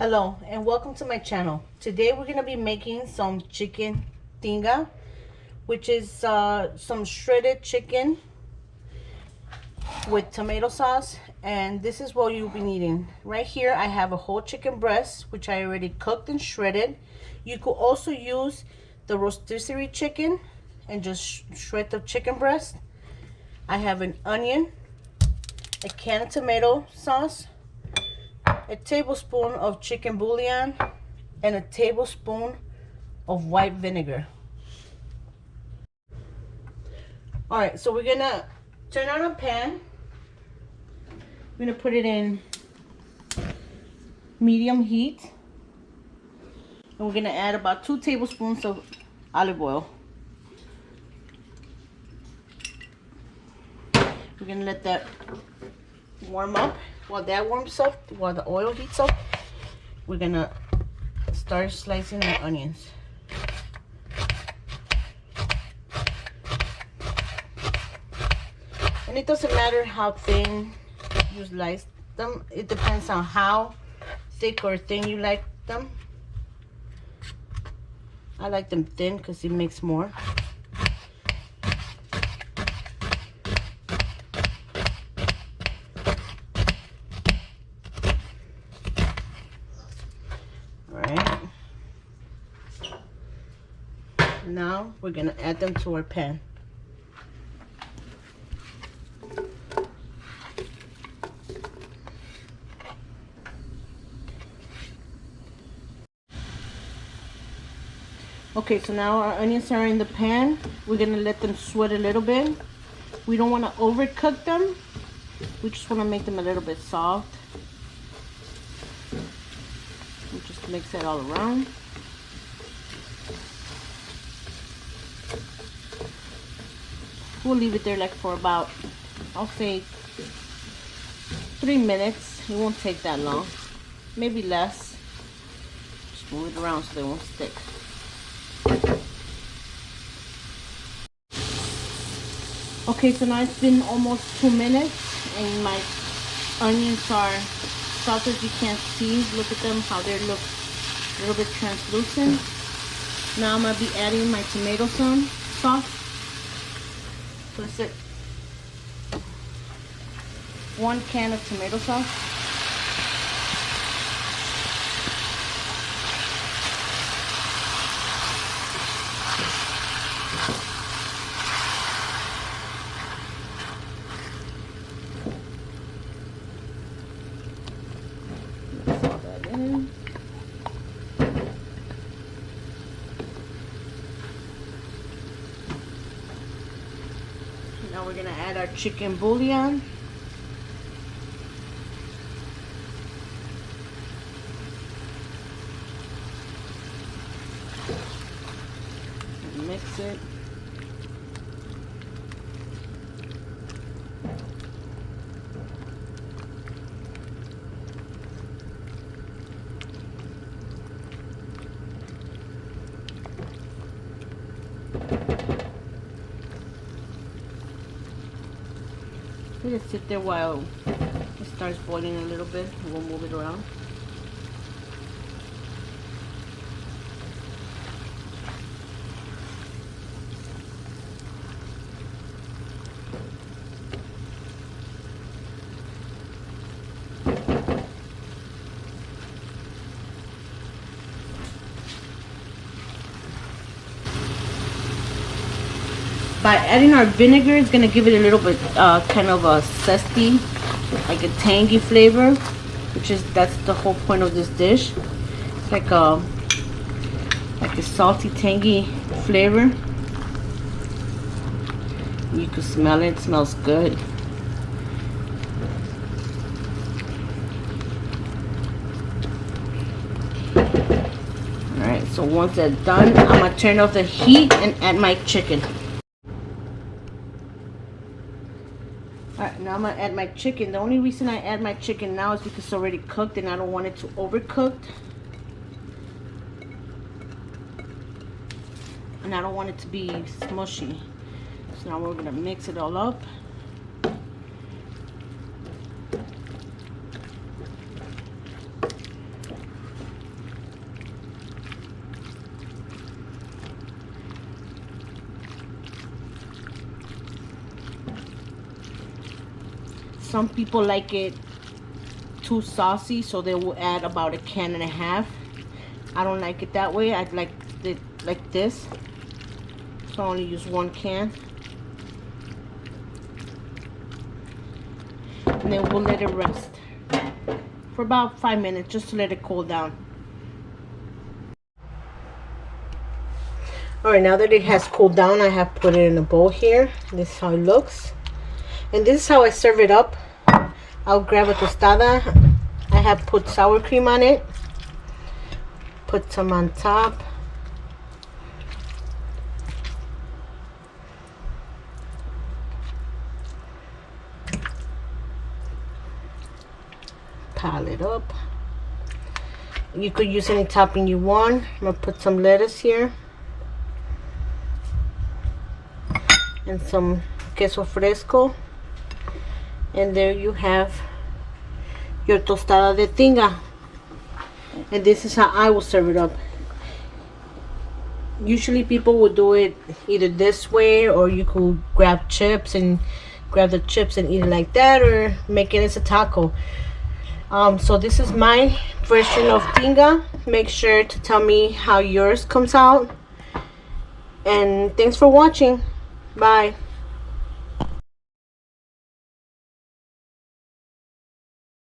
Hello and welcome to my channel. Today we're going to be making some chicken tinga, which is some shredded chicken with tomato sauce, and this is what you'll be needing. Right here I have a whole chicken breast which I already cooked and shredded. You could also use the rotisserie chicken and just shred the chicken breast. I have an onion, a can of tomato sauce, a tablespoon of chicken bouillon, and a tablespoon of white vinegar. Alright, so we're gonna turn on a pan. We're gonna put it in medium heat, and we're gonna add about 2 tablespoons of olive oil. We're gonna let that warm up. While that warms up, while the oil heats up, we're gonna start slicing the onions. And it doesn't matter how thin you slice them. It depends on how thick or thin you like them. I like them thin because it makes more. Alright. Now we're gonna add them to our pan. Okay, so now our onions are in the pan. We're gonna let them sweat a little bit. We don't want to overcook them. We just want to make them a little bit soft. We just mix it all around. We'll leave it there like for about, I'll say 3 minutes. It won't take that long, maybe less. Just move it around so they won't stick. Okay, so now it's been almost 2 minutes and my onions are soft as you can see. Look at them, how they look a little bit translucent. Now I'm going to be adding my tomato sauce. So it's 1 can of tomato sauce. Now we're gonna add our chicken bouillon. And mix it. We just sit there while it starts boiling a little bit, and we'll move it around. By adding our vinegar, it's gonna give it a little bit kind of a zesty, like a tangy flavor, that's the whole point of this dish. It's like a salty, tangy flavor. You can smell it. It smells good. All right. So once that's done, I'm gonna turn off the heat and add my chicken. Alright, now I'm going to add my chicken. The only reason I add my chicken now is because it's already cooked and I don't want it to overcook. And I don't want it to be smushy. So now we're going to mix it all up. Some people like it too saucy, so they will add about 1.5 cans. I don't like it that way. I'd like it like this, so I only use 1 can. And then we'll let it rest for about 5 minutes, just to let it cool down. Alright, now that it has cooled down, I have put it in a bowl here. This is how it looks. And this is how I serve it up. I'll grab a tostada. I have put sour cream on it. Put some on top. Pile it up. You could use any topping you want. I'm gonna put some lettuce here and some queso fresco, and there you have your tostada de tinga. And this is how I will serve it up. Usually people will do it either this way, or you could grab chips and grab the chips and eat it like that, or make it as a taco. So this is my version of tinga. Make sure to tell me how yours comes out. And thanks for watching. Bye.